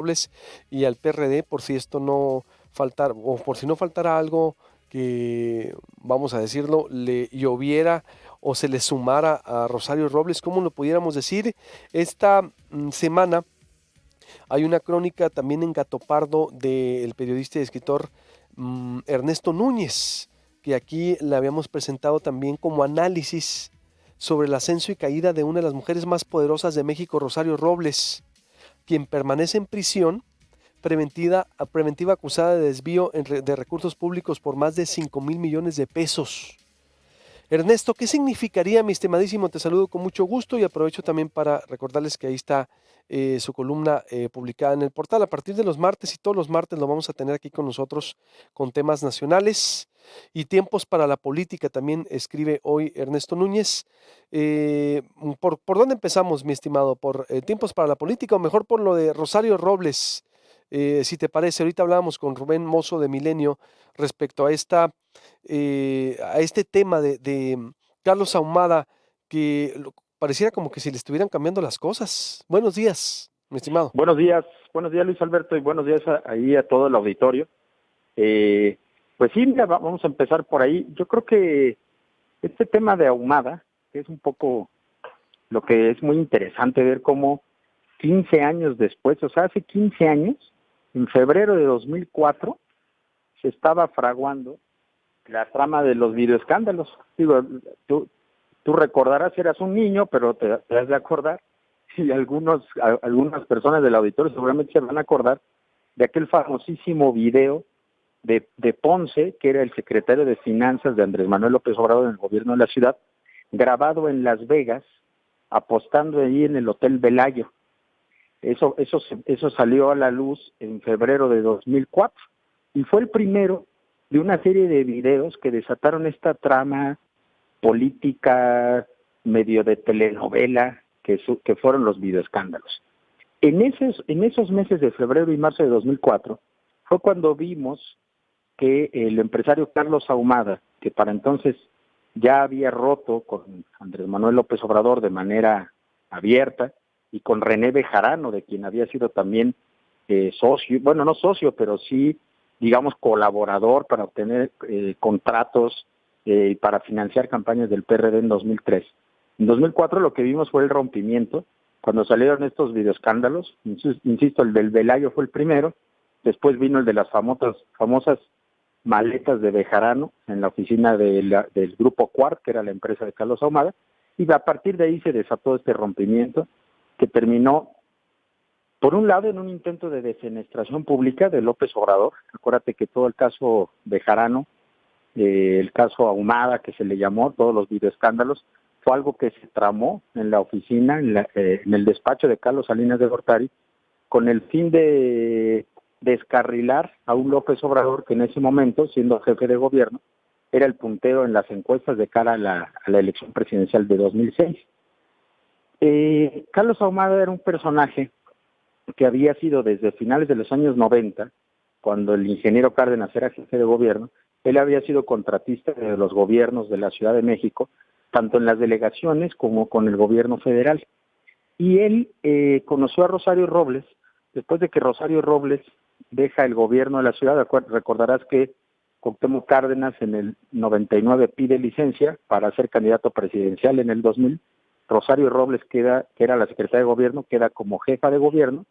Robles y al PRD, por si esto no faltara, o por si no faltara algo que, vamos a decirlo, le lloviera o se le sumara a Rosario Robles, ¿cómo lo pudiéramos decir? Esta semana hay una crónica también en Gato Pardo del periodista y escritor Ernesto Núñez, que aquí le habíamos presentado también como análisis sobre el ascenso y caída de una de las mujeres más poderosas de México, Rosario Robles, quien permanece en prisión preventiva acusada de desvío de recursos públicos por más de 5,000 millones de pesos. Ernesto, ¿qué significaría, mi estimadísimo? Te saludo con mucho gusto y aprovecho también para recordarles que ahí está su columna publicada en el portal a partir de los martes, y todos los martes lo vamos a tener aquí con nosotros con temas nacionales y tiempos para la política. También escribe hoy Ernesto Núñez. ¿Por dónde empezamos, mi estimado? ¿Por tiempos para la política o mejor por lo de Rosario Robles? Si te parece, ahorita hablábamos con Rubén Mozo de Milenio respecto a este tema de Carlos Ahumada, que pareciera como que si le estuvieran cambiando las cosas. Buenos días, mi estimado. Buenos días Luis Alberto y buenos días ahí a todo el auditorio. Pues sí, mira, vamos a empezar por ahí. Yo creo que este tema de Ahumada, que es un poco lo que es muy interesante ver cómo 15 años después, o sea, hace 15 años, en febrero de 2004, se estaba fraguando la trama de los videoescándalos. Digo, tú recordarás, eras un niño, pero te has de acordar, y algunas personas del auditorio seguramente se van a acordar de aquel famosísimo video de Ponce, que era el secretario de Finanzas de Andrés Manuel López Obrador en el gobierno de la ciudad, grabado en Las Vegas, apostando allí en el Hotel Velayo. Eso salió a la luz en febrero de 2004 y fue el primero de una serie de videos que desataron esta trama política medio de telenovela que fueron los videoescándalos. En esos meses de febrero y marzo de 2004 fue cuando vimos que el empresario Carlos Ahumada, que para entonces ya había roto con Andrés Manuel López Obrador de manera abierta y con René Bejarano, de quien había sido también socio, bueno, no socio, pero sí, digamos, colaborador para obtener contratos y para financiar campañas del PRD en 2003. En 2004 lo que vimos fue el rompimiento, cuando salieron estos videoescándalos, insisto, el del Velayo fue el primero, después vino el de las famosas maletas de Bejarano en la oficina del Grupo Cuart, que era la empresa de Carlos Ahumada, y a partir de ahí se desató este rompimiento que terminó, por un lado, en un intento de defenestración pública de López Obrador. Acuérdate que todo el caso Bejarano, el caso Ahumada, que se le llamó, todos los videoescándalos, fue algo que se tramó en la oficina, en el despacho de Carlos Salinas de Gortari, con el fin de descarrilar a un López Obrador que en ese momento, siendo jefe de gobierno, era el puntero en las encuestas de cara a la elección presidencial de 2006. Carlos Ahumada era un personaje que había sido desde finales de los años 90, cuando el ingeniero Cárdenas era jefe de gobierno. Él había sido contratista de los gobiernos de la Ciudad de México, tanto en las delegaciones como con el gobierno federal. Y él conoció a Rosario Robles después de que Rosario Robles deja el gobierno de la ciudad. Recordarás que Cuauhtémoc Cárdenas en el 99 pide licencia para ser candidato presidencial en el 2000. Rosario Robles que era la secretaria de gobierno, queda como jefa de gobierno,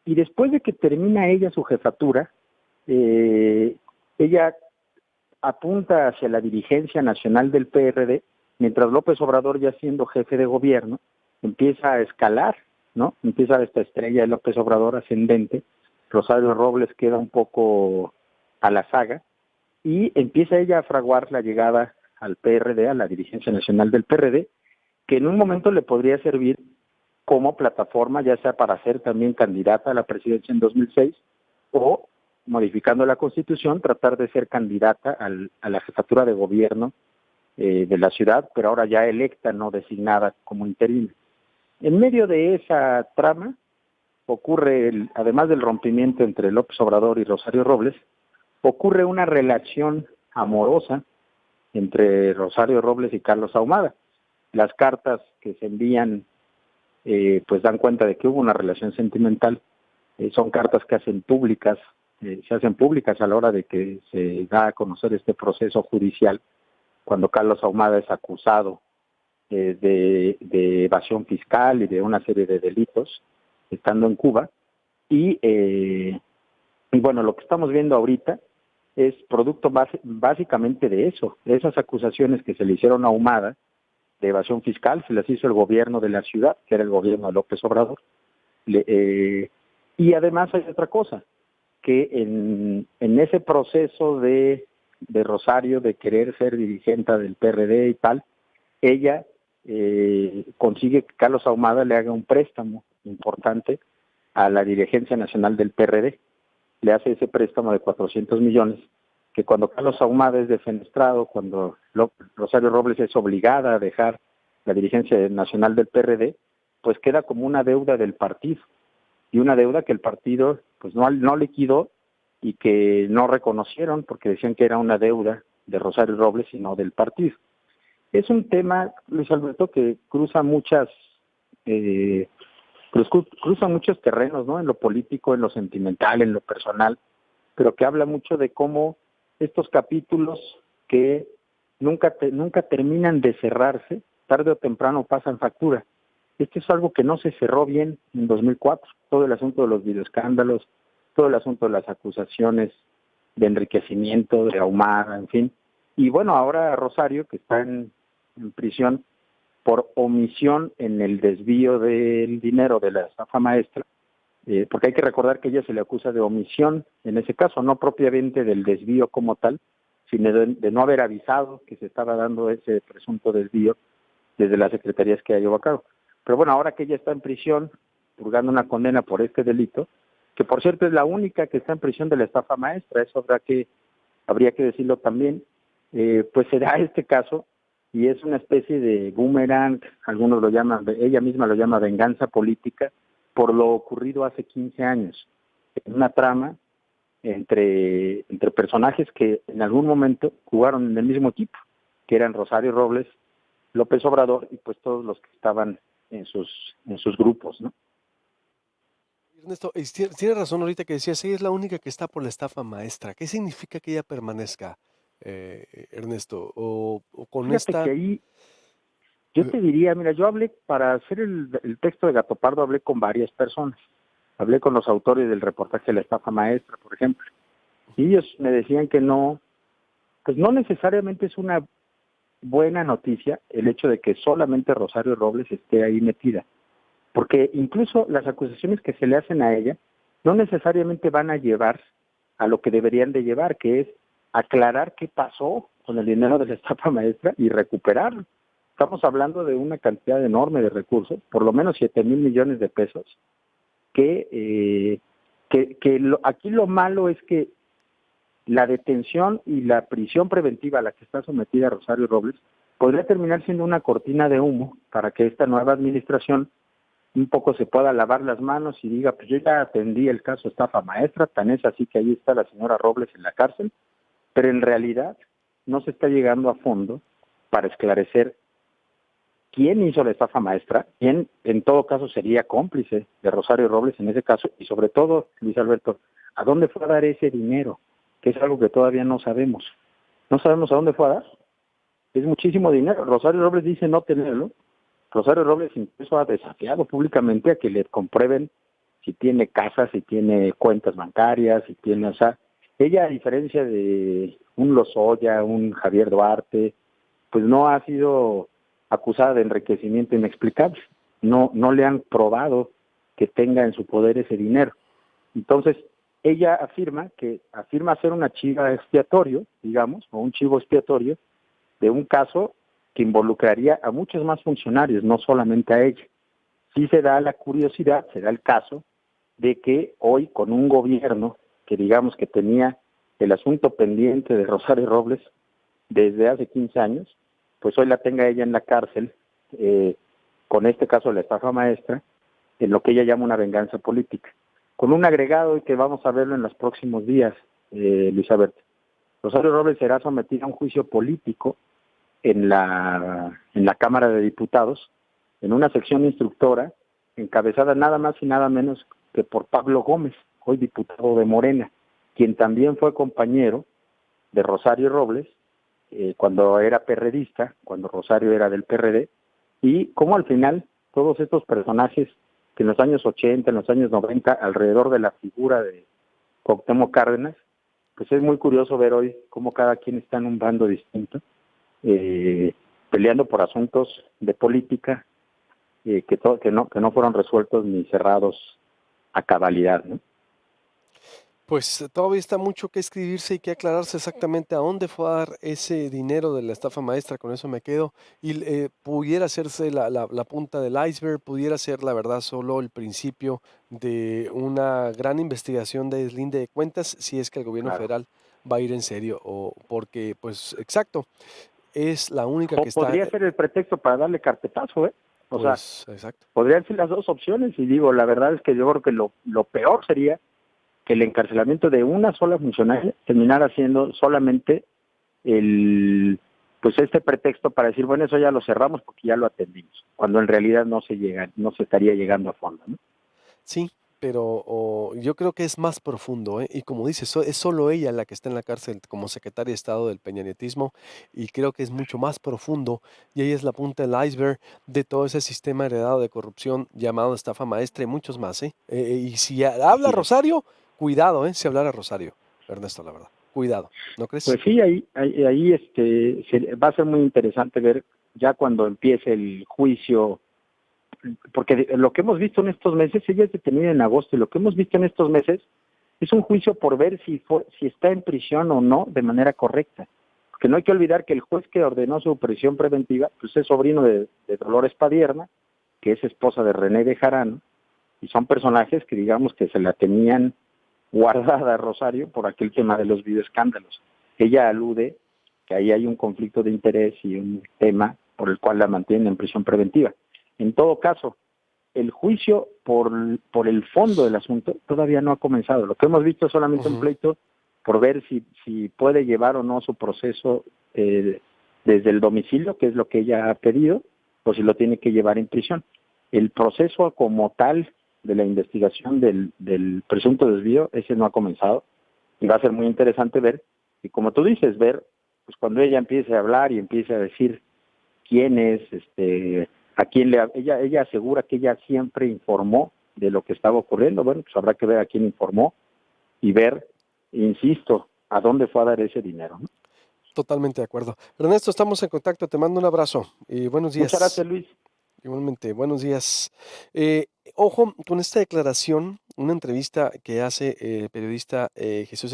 y después de que termina ella su jefatura, ella apunta hacia la dirigencia nacional del PRD, mientras López Obrador, ya siendo jefe de gobierno, empieza a escalar, ¿no? Empieza esta estrella de López Obrador ascendente. Rosario Robles queda un poco a la saga y empieza ella a fraguar la llegada al PRD, a la dirigencia nacional del PRD, que en un momento le podría servir como plataforma, ya sea para ser también candidata a la presidencia en 2006 o, modificando la Constitución, tratar de ser candidata a la jefatura de gobierno de la ciudad, pero ahora ya electa, no designada como interina. En medio de esa trama ocurre, además del rompimiento entre López Obrador y Rosario Robles, ocurre una relación amorosa entre Rosario Robles y Carlos Ahumada. Las cartas que se envían pues dan cuenta de que hubo una relación sentimental son cartas que se hacen públicas a la hora de que se da a conocer este proceso judicial, cuando Carlos Ahumada es acusado de evasión fiscal y de una serie de delitos, estando en Cuba. Y bueno, lo que estamos viendo ahorita es producto básicamente de eso, de esas acusaciones que se le hicieron a Ahumada de evasión fiscal, se las hizo el gobierno de la ciudad, que era el gobierno de López Obrador. Y además hay otra cosa, que en ese proceso de Rosario, de querer ser dirigente del PRD y tal, ella consigue que Carlos Ahumada le haga un préstamo importante a la dirigencia nacional del PRD. Le hace ese préstamo de 400 millones, que cuando Carlos Ahumada es defenestrado, cuando Rosario Robles es obligada a dejar la dirigencia nacional del PRD, pues queda como una deuda del partido, y una deuda que el partido pues no liquidó y que no reconocieron porque decían que era una deuda de Rosario Robles y no del partido. Es un tema, Luis Alberto, que cruza cruza muchos terrenos, ¿no? En lo político, en lo sentimental, en lo personal, pero que habla mucho de cómo estos capítulos que nunca terminan de cerrarse, tarde o temprano pasan factura. Esto es algo que no se cerró bien en 2004, todo el asunto de los videoescándalos, todo el asunto de las acusaciones de enriquecimiento, de Ahumada, en fin. Y bueno, ahora Rosario, que está en prisión por omisión en el desvío del dinero de la estafa maestra, porque hay que recordar que ella se le acusa de omisión en ese caso, no propiamente del desvío como tal, sino de no haber avisado que se estaba dando ese presunto desvío desde las secretarías que llevó a cabo. Pero bueno, ahora que ella está en prisión, purgando una condena por este delito, que por cierto es la única que está en prisión de la estafa maestra, eso habría que decirlo también, pues se da este caso y es una especie de boomerang, algunos lo llaman, ella misma lo llama venganza política, por lo ocurrido hace 15 años, en una trama entre personajes que en algún momento jugaron en el mismo equipo, que eran Rosario Robles, López Obrador y pues todos los que estaban en sus grupos, ¿no? Ernesto, tiene razón ahorita que decías, ella es la única que está por la estafa maestra. ¿Qué significa que ella permanezca, Ernesto? O con Fíjate que esta... ahí yo eh, te diría, mira, yo hablé, para hacer el texto de Gato Pardo, hablé con varias personas. Hablé con los autores del reportaje de la estafa maestra, por ejemplo. Y ellos me decían que no, pues no necesariamente es una buena noticia el hecho de que solamente Rosario Robles esté ahí metida. Porque incluso las acusaciones que se le hacen a ella no necesariamente van a llevar a lo que deberían de llevar, que es aclarar qué pasó con el dinero de la estafa maestra y recuperarlo. Estamos hablando de una cantidad enorme de recursos, por lo menos 7,000 millones de pesos, aquí lo malo es que la detención y la prisión preventiva a la que está sometida Rosario Robles podría terminar siendo una cortina de humo para que esta nueva administración un poco se pueda lavar las manos y diga, pues yo ya atendí el caso estafa maestra, tan es así que ahí está la señora Robles en la cárcel, pero en realidad no se está llegando a fondo para esclarecer quién hizo la estafa maestra, quién en todo caso sería cómplice de Rosario Robles en ese caso, y sobre todo, Luis Alberto, ¿a dónde fue a dar ese dinero? Que es algo que todavía no sabemos. No sabemos a dónde fue a dar. Es muchísimo dinero. Rosario Robles dice no tenerlo. Rosario Robles incluso ha desafiado públicamente a que le comprueben si tiene casas, si tiene cuentas bancarias, si tiene, o sea, ella a diferencia de un Lozoya, un Javier Duarte, pues no ha sido acusada de enriquecimiento inexplicable. No le han probado que tenga en su poder ese dinero. Entonces, ella afirma ser una chiva expiatorio, digamos, o un chivo expiatorio de un caso que involucraría a muchos más funcionarios, no solamente a ella. Sí se da la curiosidad, se da el caso de que hoy con un gobierno que digamos que tenía el asunto pendiente de Rosario Robles desde hace 15 años, pues hoy la tenga ella en la cárcel con este caso de la estafa maestra, en lo que ella llama una venganza política. Con un agregado y que vamos a verlo en los próximos días, Luis Alberto. Rosario Robles será sometida a un juicio político en la Cámara de Diputados, en una sección instructora, encabezada nada más y nada menos que por Pablo Gómez, hoy diputado de Morena, quien también fue compañero de Rosario Robles cuando era perredista, cuando Rosario era del PRD, y cómo al final todos estos personajes que en los años 80, en los años 90, alrededor de la figura de Cuauhtémoc Cárdenas, pues es muy curioso ver hoy cómo cada quien está en un bando distinto, peleando por asuntos de política que no fueron resueltos ni cerrados a cabalidad, ¿no? Pues todavía está mucho que escribirse y que aclararse exactamente a dónde fue a dar ese dinero de la estafa maestra, con eso me quedo. Y pudiera hacerse la punta del iceberg, pudiera ser la verdad solo el principio de una gran investigación de deslinde de cuentas, si es que el gobierno Claro. federal va a ir en serio, o porque, pues, exacto, es la única O que está, podría ser el pretexto para darle carpetazo, ¿eh? O sea, pues, exacto. podrían ser las dos opciones, y digo, la verdad es que yo creo que lo peor sería que el encarcelamiento de una sola funcionaria terminara siendo solamente el pues este pretexto para decir, bueno, eso ya lo cerramos porque ya lo atendimos, cuando en realidad no se estaría llegando a fondo, ¿no? Sí, pero yo creo que es más profundo, ¿eh? Y como dices, es solo ella la que está en la cárcel como secretaria de Estado del peñanetismo y creo que es mucho más profundo y ella es la punta del iceberg de todo ese sistema heredado de corrupción llamado estafa maestra y muchos más, ¿eh? Y si habla Así es. Rosario, cuidado, ¿eh? Si hablara Rosario, Ernesto, la verdad. Cuidado, ¿no crees? Pues sí, ahí va a ser muy interesante ver ya cuando empiece el juicio, porque lo que hemos visto en estos meses, ella es detenida en agosto, y lo que hemos visto en estos meses es un juicio por ver si está en prisión o no de manera correcta. Porque no hay que olvidar que el juez que ordenó su prisión preventiva, pues es sobrino de Dolores Padierna, que es esposa de René Bejarano, y son personajes que digamos que se la tenían guardada a Rosario por aquel tema de los videoescándalos. Ella alude que ahí hay un conflicto de interés y un tema por el cual la mantienen en prisión preventiva. En todo caso, el juicio por el fondo del asunto todavía no ha comenzado. Lo que hemos visto es solamente un Ujú. pleito por ver si puede llevar o no su proceso desde el domicilio, que es lo que ella ha pedido, o si lo tiene que llevar en prisión. El proceso como tal de la investigación del presunto desvío, ese no ha comenzado, y va a ser muy interesante ver, y como tú dices, ver, pues cuando ella empiece a hablar y empiece a decir quién es, a quién ella asegura que ella siempre informó de lo que estaba ocurriendo. Bueno, pues habrá que ver a quién informó y ver, insisto, a dónde fue a dar ese dinero, ¿no? Totalmente de acuerdo. Ernesto, estamos en contacto, te mando un abrazo y buenos Muchas días. gracias, Luis. Igualmente, buenos días. Ojo con esta declaración, una entrevista que hace el periodista Jesús